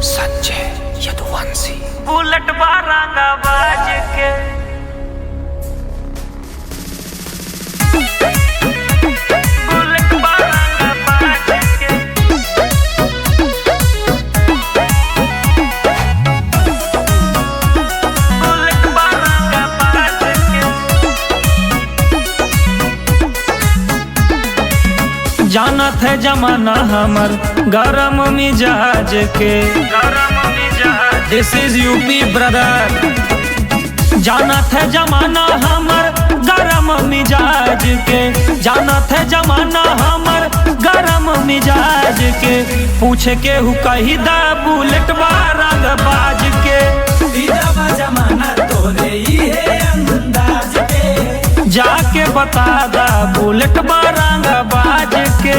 Sanjay Yaduvanshi bullet बारंगा बाज के bullet बारंगा बाज के बुलेट बारंगा बाज के जानत है जमाना हमर गरम मिजाज के दिस इज यूपी ब्रदर। जानत है जमाना हमर गरम मिजाज के, जानत है जमाना हमर गरम मिजाज के। पूछे के हु कही दा बुलेट बारंग बाज के, जमाना तोरे ही है अंदाज के। जाके बता दा बुलेट बारंग बाज के।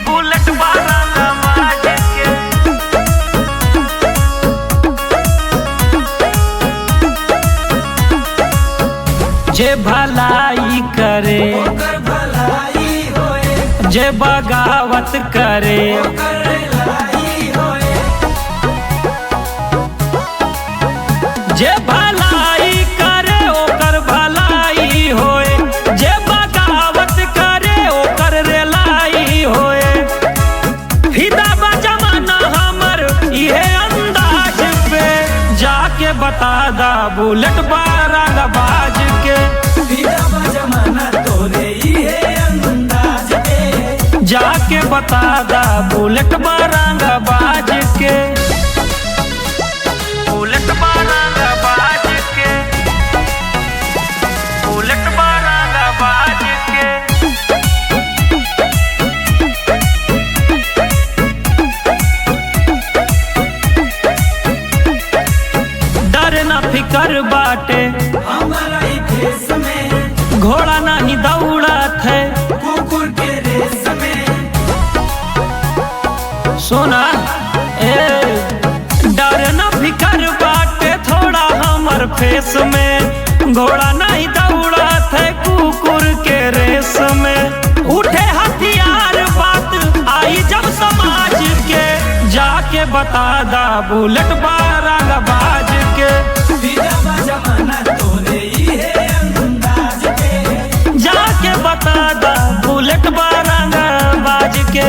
बुलेट बारंग बाज के जे भलाई करे ओकर भलाई होए, जे बगावत करे, ओकर लाई होए। जे भलाई करे ओकर भलाई होए, जे बगावत करे ओकर रेलाई होए। फिदा बा जमाना हमर इहे अंदाज पे, जाके बता दा बुलेट बारंग बाज के। जमाना तोरे ही है अंदाज के। जाके बता दा बुलेट बारंग बाज के। बुलेट बारंग बाज के, बुलेट बारंग बाज के। डर न फिकर बाटे हमारा ही भेष में, घोड़ा नहीं दौड़त है। कुकुर के रेस में। सोना ए डर न फिकर बाटे थोड़ा हमर फेस में, घोड़ा नहीं दौड़त है कुकुर के रेस में। उठे हथियार बात आई जब समाज के, जाके बता दा बुलेट बारंग बाज के। जमाना तोरे ही है अंदाज के। जाके बता दा बुलेट बारंग बाज के।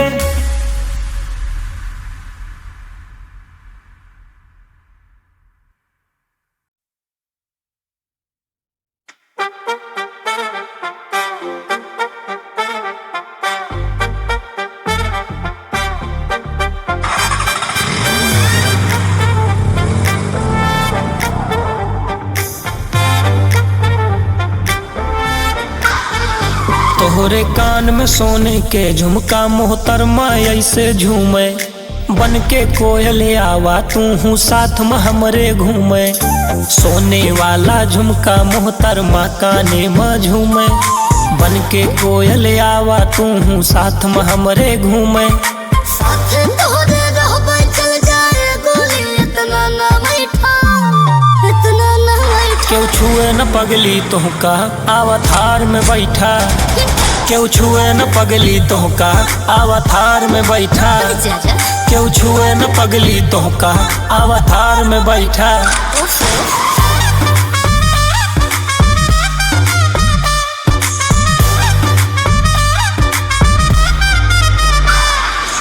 तोहरे कान में सोने के झुमका मोहतरमा ऐसे झूमे, बन के कोयल आवा तू हूँ साथ में हमरे घूमे। सोने वाला झुमका मोहतरमा काने में झूमे, बन के कोयल आवा तू हूँ साथ में हमरे घूमे। साथे तोहरे रहबै चल जाए गोली, इतना ना बैठा, इतना ना बैठा। क्यों छुए न पगली तुहका आवा थार में बैठा, क्यों छुए न पगली तुहका आवा थार में बैठा। जा क्यों छुए न पगली तुहका आवा थार में बैठा।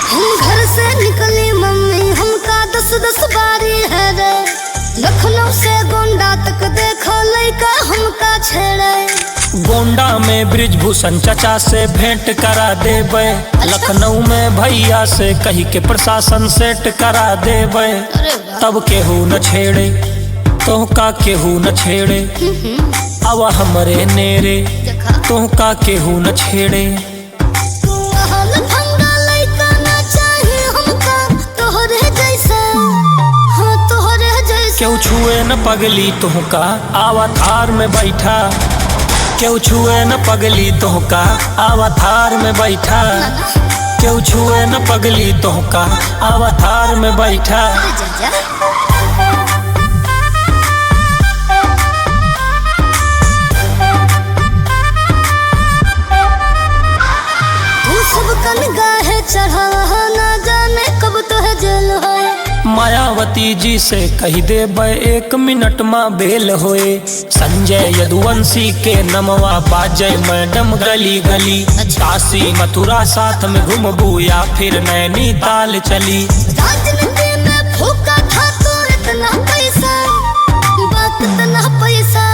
हम घर से निकली मम्मी हमका 10-10 बारी है रे। लखनऊ से गोंडा तक देखो लइका हमका छेड़े। गोंडा में ब्रिजभूषण चचा से भेंट करा देबे, लखनऊ में भैया से कही के प्रशासन सेट करा देबे। तब केहू न छेड़े तोहका, केहू न छेड़े अब हमरे नेरे, तोहका केहू न छेड़े। हाल भंगा लइका ना चाही हमका तोहरे जैसा, हाँ तोहरे जैसा। क्यों छुए न पगली तुहका आवा थार में बैठा, क्यों छुए न पगली तुहका आवा थार में बैठा। क्यों छुए न पगली तुहका आवा थार में बैठा। जा मायावती जी से कही दे 1 मिनट माँ बेल होए। संजय यदुवंशी के नमवा बाजय मैडम गली गली। काशी मथुरा साथ में घूमबू या फिर नैनीताल चली। राजनीति में फूका था तो इतना पैसा, बात इतना पैसा।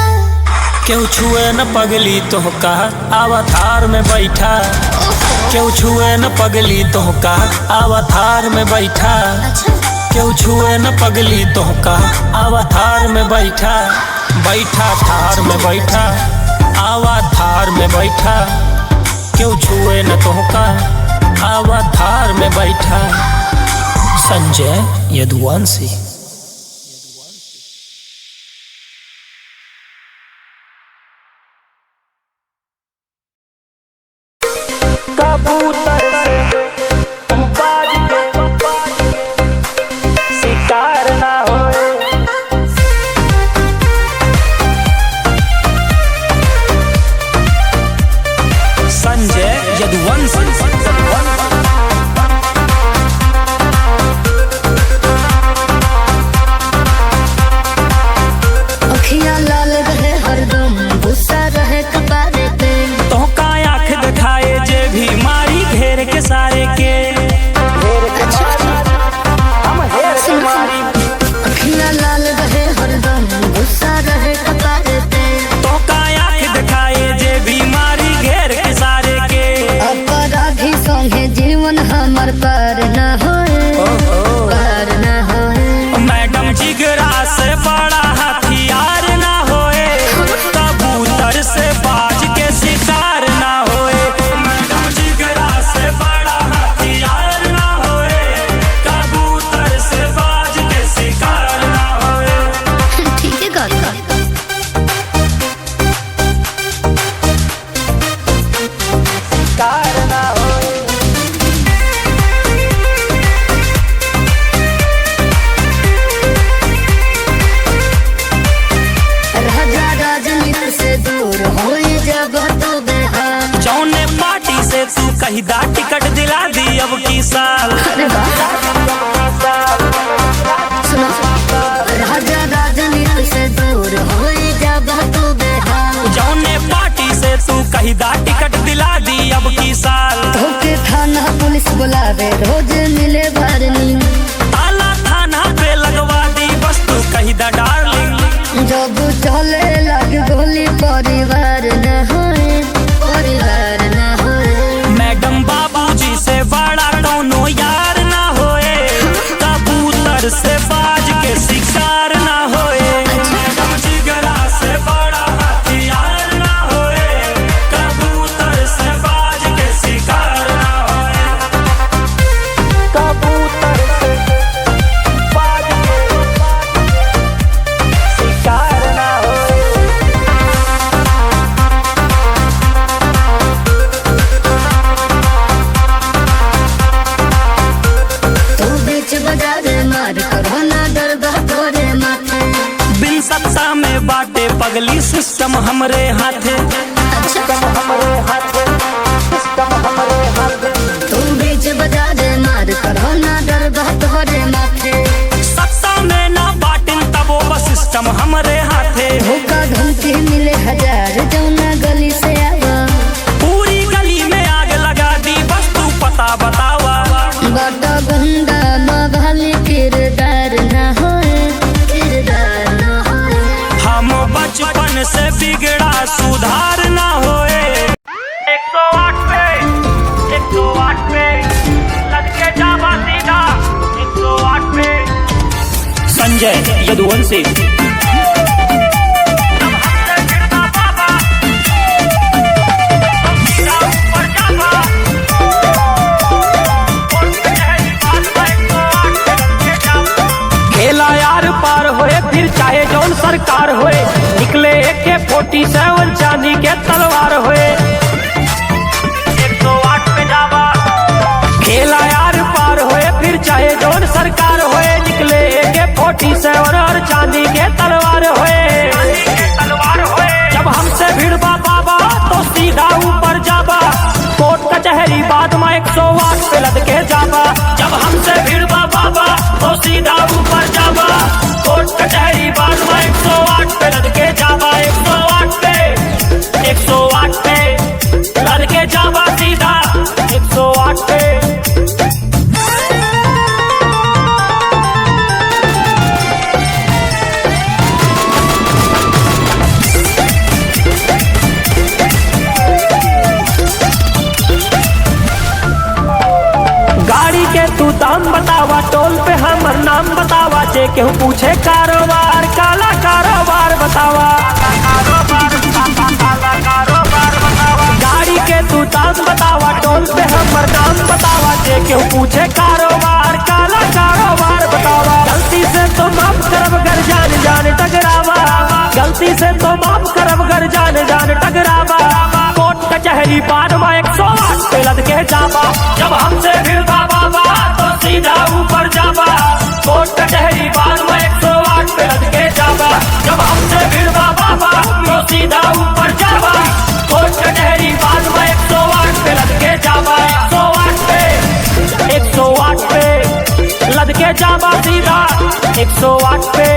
क्यों छुए न पगली तोहका अवतार में बैठा। क्यों छुए न पगली तोहका अवतार में बैठा। क्यों छुए न पगली तोहका अवतार में बैठा। बैठा थार में बैठा अवतार में बैठा। क्यों छुए न तोहका अवतार में बैठा। संजय यदुवंशी। कबूतर से बाज के शिकार ना होए। संजय यदुवंशी। अखियाँ लाल रहे हरदम, गुस्सा रहे कपारे पे। तोहका आँख दिखाए जे भी मारी घेर के सारे के। अखियाँ लाल रहे हरदम, गुस्सा रहे कपारे पे। तोहका आँख दिखाए जे भी मारी घेर के सारे के। अपराधी संगे जीवन हमर पार न होए, पार न होए। मैडम जिगरा से बड़ा हथियार ना होए। कबूतर से बाज के शिकार ना होए। मैडम जिगरा से बड़ा हथियार ना होए। कबूतर से बाज के शिकार ना होए। ठीक है काका। शिकार ना होए। राजा राजनीति से दूर होए जब तो बेहाल। जौने पार्टी से तू कही दा टिकट दिला दी अब की साल। अरे वाह। सुनो, राजा राजनीति से दूर होए जब तो बेहाल। जौने पार्टी से तू कही दा टिकट दिला दी अब की साल। धोखे थाना पुलिस बुलावे रोज मिले वार्निंग। ताला थाना पे लगवा दी बस तू कही दा डार्लिंग। जब चले लग गोली परिवार न होए, परिवार न होए। मैडम बाबूजी से बड़ा कौनो यार ना होए। कबूतर से बाज के शिकार ना होए। मैडम जिगरा से बड़ा हथियार ना होए। कबूतर से बाज के शिकार ना होए। कबूतर से बाज के शिकार ना होए। तू बीच बाजार मार करो ना डर तोरे माथे। बिन सत्ता में बाटे पगली सिस्टम हमरे हाथे। हमरे हाथे सिस्टम हमरे हाथे। तू बीच बाजार मार करो ना डर तोरे माथे। सत्ता में ना बाटिन तबो बस सिस्टम हमरे हाथे। धोखा धमकी मिले हजार जौना गली से आवा। पूरी गली में आग लगा दी बस तू पता बतावा। बड़ा गुंडा मवाली किरदार न होए, किरदार न होए। हम बचपन से बिगड़ा सुधार ना होए। 108 पे 108 पे लटके जावा सीधा 108 पे। संजय यदुवंशी। खेला यार पार होए फिर चाहे जौन सरकार होए। निकले AK-47 चांदी के तलवार होए। 108 पे जावा। खेला यार पार होए फिर चाहे जौन सरकार होए। निकले AK-47 और चांदी के तलवार होए। जब हमसे भिड़बा बाबा तो सीधा ऊपर जाबा। कोर्ट कचहरी बाद में 108 पे लद के जाबा। जब हमसे भिड़बा बाबा तो सीधा ऊपर जाबा। केहू पूछे कारोबार काला कारोबार बतावा। गाड़ी के तू ताज बतावा, टोल पे हमर नाम बतावा। जे केहू पूछे कारोबार काला कारोबार बतावा। गलती से तो माफ करब गर जान जान टकरावा, गलती से तो माफ करब गर जान जान टकरावा। कोर्ट कचहरी पार में 108 पे लद के जावा। जब हमसे भिड़वा बाबा तो सीधा ऊपर जावा। कोर्ट कचहरी पार में 108 पे लद के जावा। जब हमसे भिड़वा बाबा तो सीधा ऊपर जावा। कोर्ट कचहरी पार में 108 पे लद के जावा। 108 पे लद के जावा सीधा 108 पे।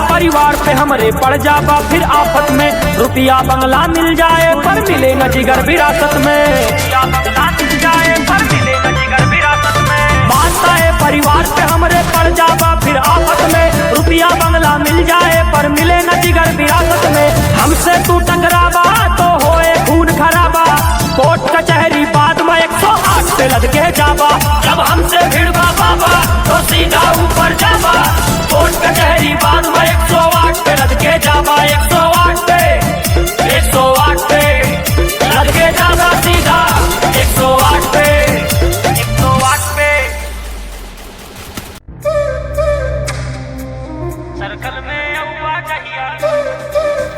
परिवार पे हमरे पड़ जावा फिर आफत में। रुपया बंगला मिल जाए पर मिले न जिगर विरासत में। रुपया बंगला मिल जाए पर मिले न जिगर विरासत में। बात आए परिवार पे हमरे पड़ जावा फिर आफत में। रुपया बंगला मिल जाए पर मिले न जिगर विरासत में। हमसे तू टकरावा तो होए खून खराबा। कोर्ट कचहरी बाद में 108 पे लद के जावा। जब हमसे भिड़वा बाबा तो सीधा ऊपर जावा। कोर्ट कचहरी बाद में 108 पे लद के जावा। 108 पे 108 पे लद के जावा सीधा 108 पे 108 पे। सर्कल में अव्वा चाहिए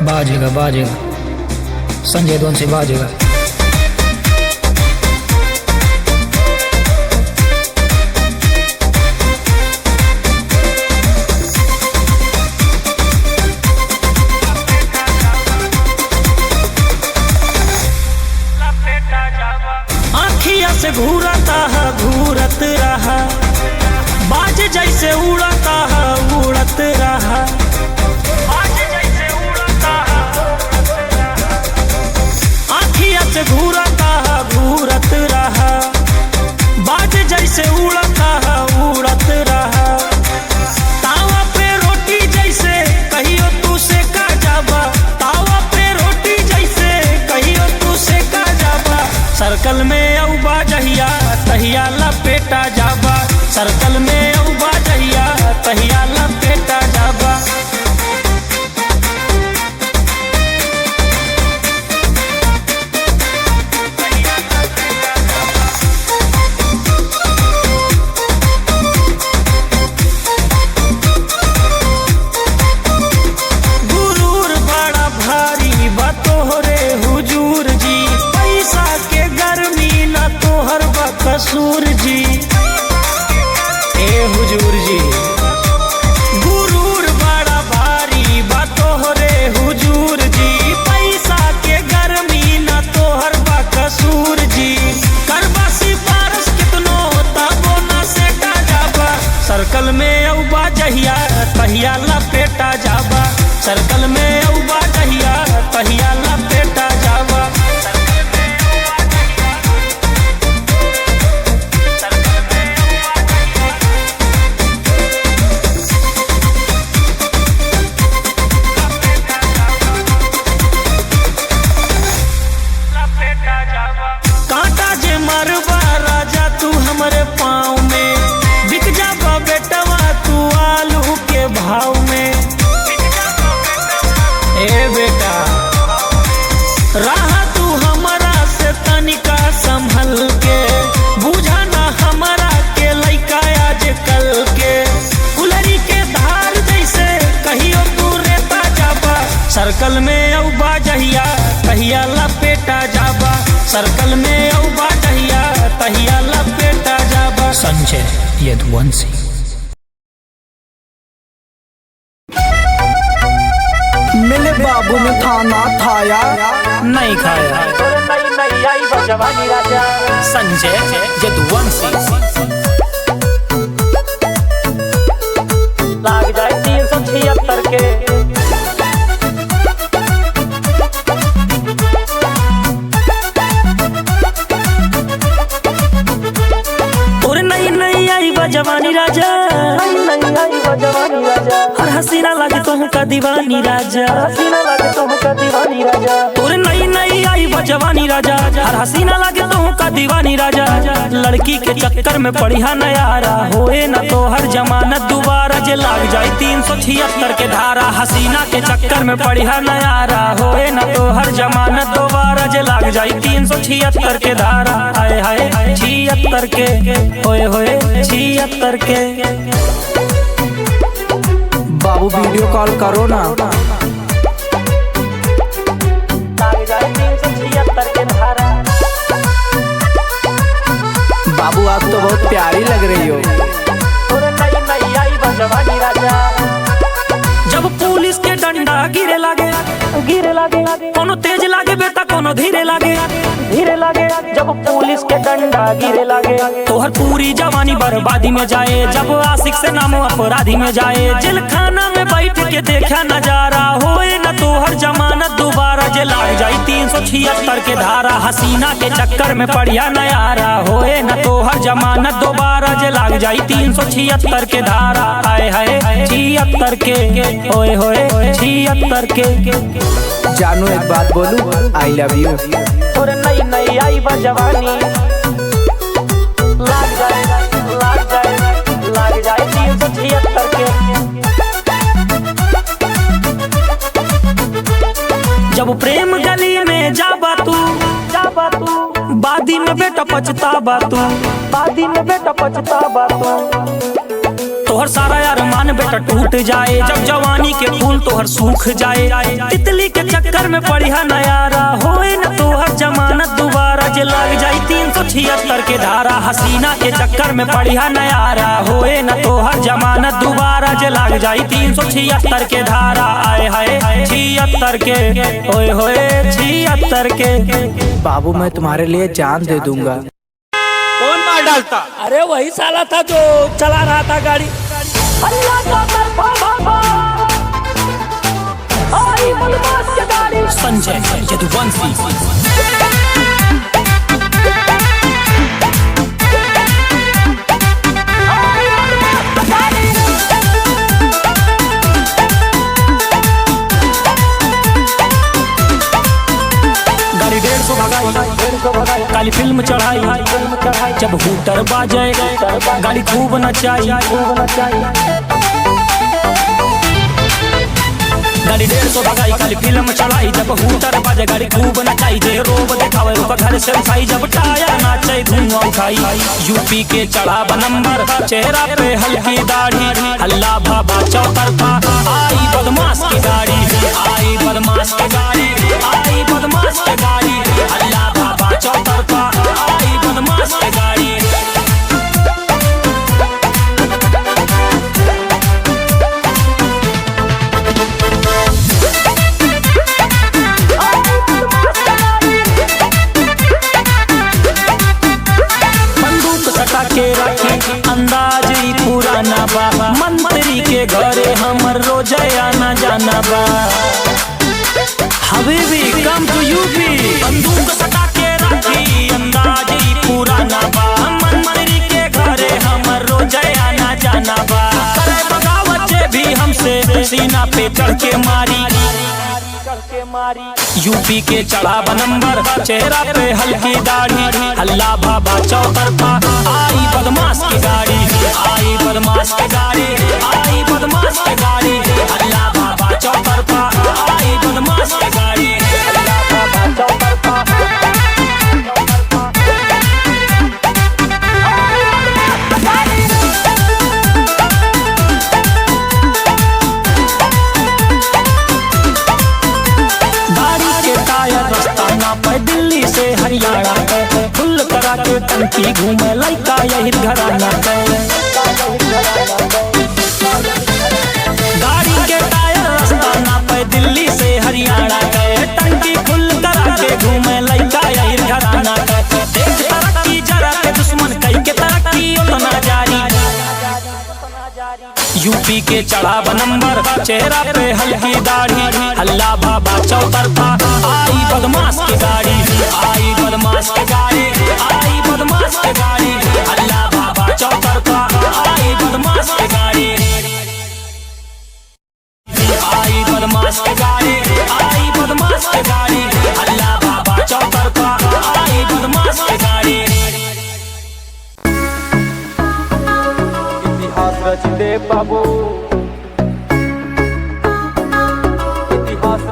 बाजेगा बाजेगा संजय दोन से बाजेगा। से घूरता है घूरत रहा, बाज जैसे उड़ता है उड़त रहा। बाज जैसे उड़ता है आँखिया से घूरता है घूरत रहा। बाज जैसे उड़ता है उड़त रहा। तावा पे रोटी जैसे कहियो तू से का जावा। तावा पे रोटी जैसे कहियो तू से का जावा। सर्कल में जहिया तहिया लपेटा जावा। सर्कल में औबा जहिया तहिया लपेटा जावा। गुरूर बड़ा भारी बा तोहरे हुजूर जी। पैसा के गर्मी न तोहर बा कसूर जी। ए हुजूर जी गुरूर बड़ा भारी बा तोहरे हुजूर जी। पैसा के गर्मी न तोहर बा कसूर जी। करबा सिफारिश कितनो तबो न सेटा जाबा। सर्कल में औबा जहिया तहिया लपेटा जाबा। सर्कल में औबा जहिया तहिया लपेटा जाबा। कांटा जे मरवा राजा तू हमरे पाँव में। बिक जाबा बेटवा तू आलू के भाव में। ए बेटा रहा तू हमरा से तनिका संभल के। बुझा ना हमरा के लइका आज कल के। गुलरी के धार जैसे कहियो तू रेता जाबा। सर्कल में औबा जहिया तहिया लपेटा जाबा। सर्कल में औबा जहिया तहिया लपेटा जाबा। संजय यदुवंशी। मेरे बाबू ने खाना खाया नहीं खाया। नहीं आई जवानी राजा संजय यदुवंशी। लाग जाए 376 के। और नहीं आई जवानी राजा नहीं आई दीवानी राजा, हसीना लागे तुमका दीवानी राजा। तोरे नई नई आई जवानी राजा, हर हसीना लागे तुमका दीवानी राजा। लड़की के चक्कर में पड़िया नयारा, होए न तो हर जमानत दोबारा। जे लाग जाए 376 के धारा, हसीना के चक्कर में पड़िया नयारा, होए न तो हर जमानत दोबारा। जे लाग जाए 376 के धारा, हाय हाय 76 के, होए होए 76 के। बाबू वीडियो कॉल करो ना। बाबू आप तो बहुत प्यारी लग रही हो। जब पुलिस के डंडा गिरे लागे, कोनो तेज लागे बेटा कोनो धीरे लागे। जब पुलिस के डंडा गिरे लागे, तोहर पूरी जवानी बर्बादी में जाए। जब आशिक से नाम अपराधी में जाए, जेल खाना में बैठ के देखा नजारा, होए न तोहर जमानत दोबारा। जे लाग जाए 376 के धारा, हसीना के चक्कर में पड़िया नयारा, होए न तोहर जमानत दोबारा। जे लाग जाए 376 के धारा, हाय हाय 76 के, होए होए 76 के। जानू एक बात बोलूं, आई लव यू। तोरे नई नई आई जवानी, लाग जाए 376 के। जब प्रेम गली में जाबा तू, बादी में बेटा पछताबा तू। तोहर सारा अरमान बेटा टूट जाए, जब जवानी के फूल तोहर सूख जाए। तितली के चक्कर में पड़िया नयारा, होए न तोहर जमानत दोबारा। जे लाग जाए 376 के धारा, हसीना के चक्कर में पड़िया नयारा, होए न तोहर जमानत दोबारा। जे लाग जाए 376 के धारा, आए हाय 76 के, होए होए 76 के। बाबू मैं तुम्हारे लिए जान दे दूंगा। कौन मार डालता? अरे वही साला था जो चला रहा था गाड़ी। संजय यदुवंशी। गाड़ी 150 भगाई, काली फिल्म चढ़ाई। जब हूटर बाजे गाड़ी खूब नचाई। गाड़ी 150 भगाई, काली फिल्म चढ़ाई। जब हूटर बाजे गाड़ी खूब नचाई। जे रोब देखावे ओकर घर से उठाई। जब टायर नाचे धुआं उठाई। यूपी के चढ़ा नंबर, चेहरा पे हल्की दाढ़ी। अल्लाह बाबा चौतरफा, आई बदमाश की गाड़ी, आई बदमाश की गाड़ी, आई बदमाश की गाड़ी। अल्लाह बाबा चौतरफा, आई बदमाश की गाड़ी। के रखी अंदाज ही पुराना बा, मंत्री के घरे हमर रोज आना जाना बा। हबीबी कम टू यूपी, बंदूक सटा के रखी अंदाज ही पुराना बा, मंत्री के घरे हमर रोज आना जाना बा। करे बगावत जे भी हमसे सीना पे चढ़ के मारी। यूपी के चढ़ा नंबर, चेहरा पे हल्की दाढ़ी। अल्लाह बाबा चौतरफा, आई बदमाश की गाड़ी, आई बदमाश की गाड़ी, आई बदमाश की गाड़ी। अल्लाह बाबा चौतरफा, आई बदमाश की गाड़ी। अल्लाह बाबा चौतरफा। दिल्ली से हरियाणा फुल करा के टंकी घूमे लड़का यही घराना। गाड़ी के टायर रास्ता ना पे, दिल्ली से हरियाणा टंकी फुल करा के घूमे लड़का यही घराना। देख तरक्की जरा के दुश्मन कई के तरक्की उतना जारी। यूपी के चढ़ा नंबर, चेहरा पे हल्की दाढ़ी। अल्लाह बाबा चौतरफा, आई बदमाश की गाड़ी, आई बदमाश की गाड़ी, आई बदमाश की गाड़ी। अल्लाह बाबा चौतरफा, आई बदमाश की गाड़ी, आई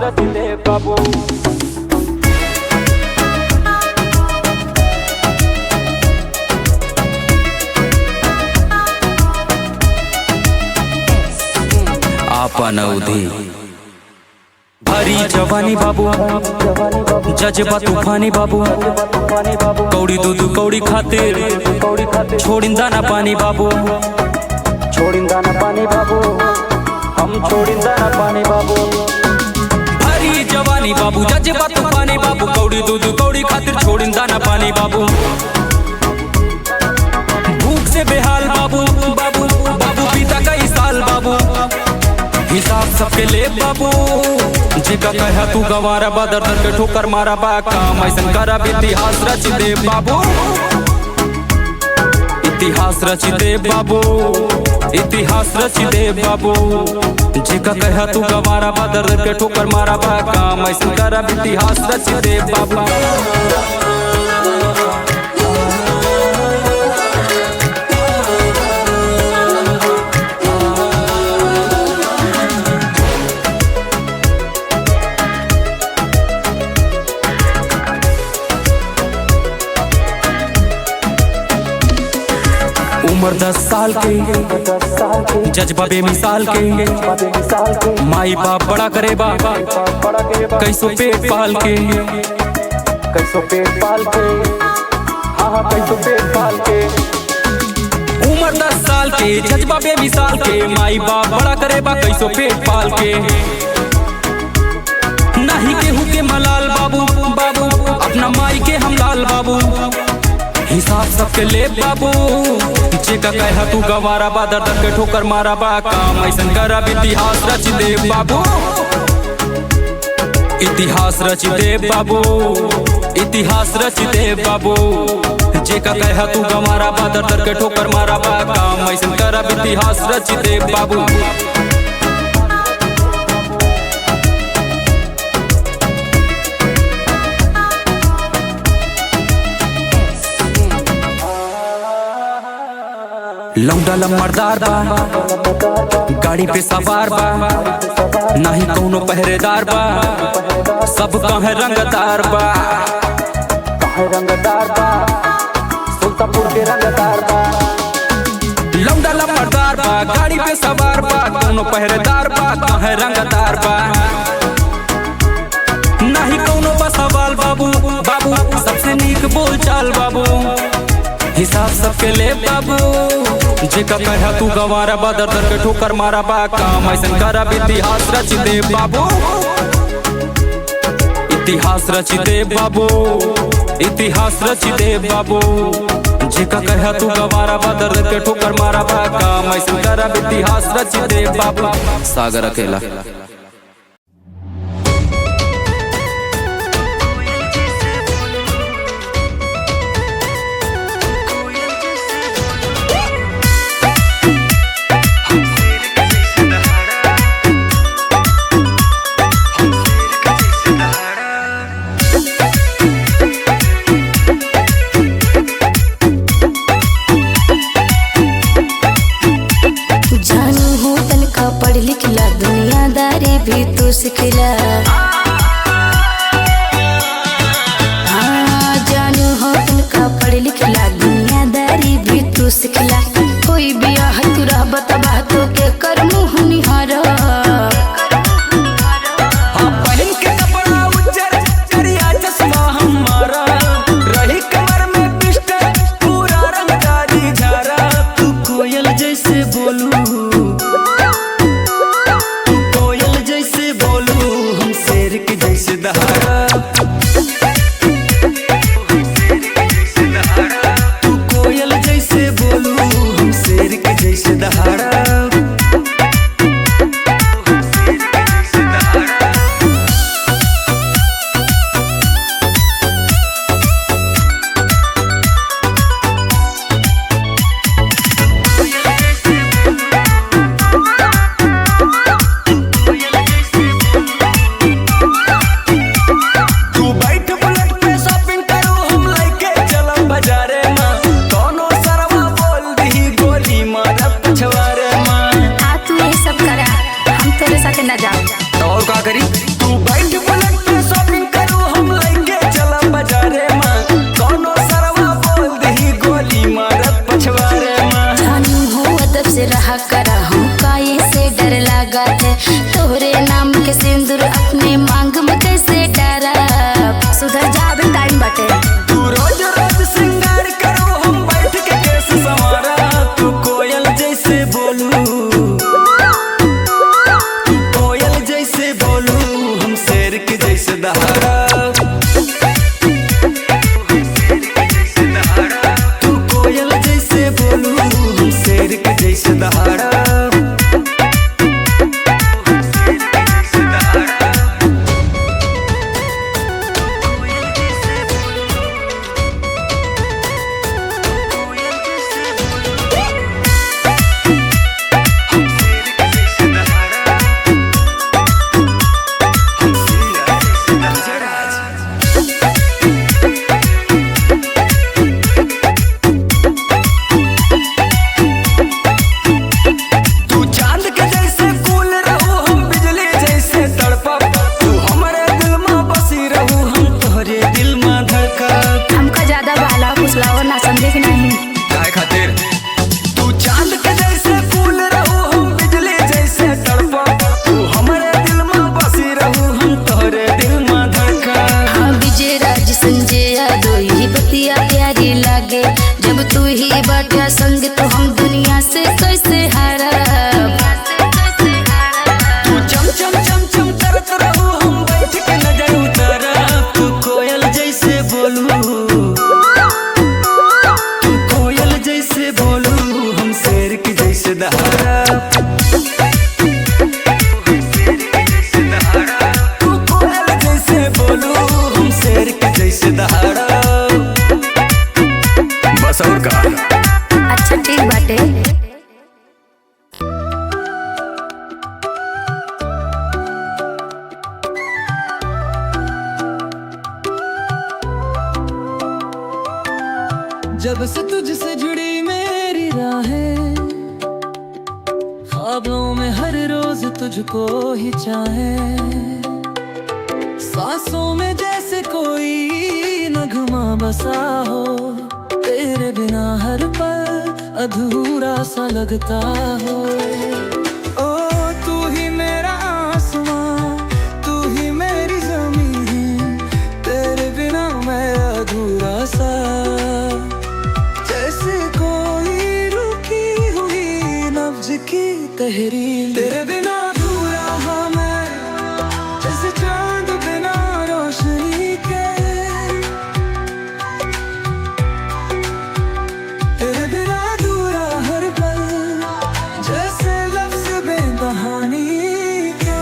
रच दे बाबू। आपन अवधि भरी जवानी बाबू, जज्बा तूफानी बाबू, कौड़ी दूध कौड़ी खातिर छोड़िंदा ना पानी बाबू, छोड़िंदा ना पानी बाबू, हम छोड़िंदा ना पानी बाबू। भरी जवानी बाबू, जज्बा तूफानी बाबू, कौड़ी दूध कौड़ी खातिर छोड़िंदा ना पानी बाबू। भूख से बेहाल बाबू, बाबू बाबू पीता कई साल बाबू, हिसाब सबके ले बाबू। जेका कहा तू गवारा बा, दर दर के ठोकर मारा बा, काम ऐसन करा इतिहास रच दे बाबू, इतिहास रच दे बाबू, इतिहास रच दे बाबू। जेका कहा तू गवारा बा, दर दर के ठोकर मारा बा, काम ऐसन करा इतिहास रच दे बाबू। उम्र 10 साल के, जज्बा बेमिसाल के, माई बाप बड़ा करे बा, कैसो पेट पाल के, कैसो पेट पाल के, हाँ कैसो पेट पाल के। उम्र 10 साल के, जज्बा बेमिसाल के, माई बाप बड़ा करे बा, कैसो पेट पाल के। नहीं केहू के मलाल बाबू, बाबू अपना माई के हम लाल बाबू, हिसाब सबके ले बाबू। जेका कहा तू गवारा बा, दर दर के ठोकर मारा बा, काम ऐसन करा इतिहास रच दे बाबू, इतिहास रच दे बाबू, इतिहास रच दे बाबू। जेका कहा तू गवारा बा, दर दर के ठोकर मारा बा, काम ऐसन करा इतिहास रच दे बाबू। लौंडा लम्मरदार बा, गाड़ी पे सवार बा, नाही कौनो पहरेदार बा, सब कहे रंगदार बा, कहे रंगदार बा, सुल्तानपुर के रंगदार बा। लौंडा लम्मरदार बा, गाड़ी पे सवार बा, कौनो पहरेदार बा, कहे रंगदार बा, नाही कौनो बा सवाल बाबू, बाबू सबसे नीक बोल चाल बाबू, हिसाब सबके ले बाबू। जेका कहा तू गवारा बा, दर दर के ठोकर मारा बा, काम ऐसन करा इतिहास रच दे बाबू, इतिहास रच दे बाबू, इतिहास रच दे बाबू। जेका कहा तू गवारा बा, दर दर के ठोकर मारा बा, काम ऐसन करा इतिहास रच दे बाबू। सागर अकेला। भी तू सिखला, हाँ जानू हो तुमका पढ़ लिखला, दुनियादारी भी तू सिखला। कोई बियाह तू रह बतबा तो के कर मुँह निहारा, पहन के कपड़ा उज्जर करिया चश्मा हमारा, रही कमर में पिस्टल पूरा रंगदारी झारा। तू कोयल जैसे बोलू, तू कोयल जैसे बोलू, हम शेर के जैसे दहाड़ा। बैठ बुलेट पे शॉपिंग करू हम लइके चला बाजारे मां कोनो सरवा बोल दही गोली मारत पछवारे मां जानू हो अदब से रहा करा हूँ काये से डर लगा है तोहरे नाम के सिंदूर अपने मांग में कैसे डरा सुधर जा अभी टाइम बाटे तू रोज रोज श्रृंगार करो हम बैठ के केस संवारा तू कोयल जैसे बोलू तू कोयल जैसे बोलू हम शेर के जैसे दहाड़ा तू कोयल जैसे बोलू हम शेर के जैसे दहाड़ा ना समझे कि नहीं काय खातिर तू चांद के जैसे फूल रहू हम बिजली जैसे तड़पा तू हमारे दिल में बसी रहू हम तोहरे दिल में धड़का हाँ विजय राज संजय यादव ही बतिया प्यारी लागे जब तू ही बाटा संग तो हम दुनिया से कैसे हारा तू चम चम चम चम करत रहू हम बैठ के नजर उतारा तू कोयल जैसे बोलू दहाड़ा तू कोयल जैसे बोलू हम शेर के जैसे दहाड़ा बस और का अच्छा ठीक बाटे जब से तुझसे जुड़ी मेरी राहें ख्वाबों में हर रोज तुझको ही चाहे सांसों में जैसे कोई नगमा बसा हो तेरे बिना हर पल अधूरा सा लगता हो ओ तू ही मेरा आसमां तू ही मेरी ज़मीन तेरे बिना मैं अधूरा सा जैसे कोई रुकी हुई नब्ज की तहरीर तेरे बिना अधूरा हाँ मैं जैसे चांद बिना रोशनी के तेरे बिना अधूरा हर पल जैसे लफ्ज बेकहानी के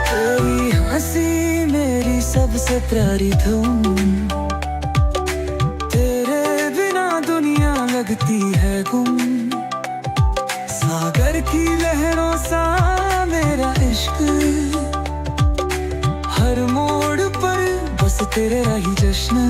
तेरी हंसी मेरी सबसे प्यारी धुन तेरे बिना दुनिया लगती है गुम सागर की लहरों सा मेरा इश्क हर मोड़ पर बस तेरे रही जश्न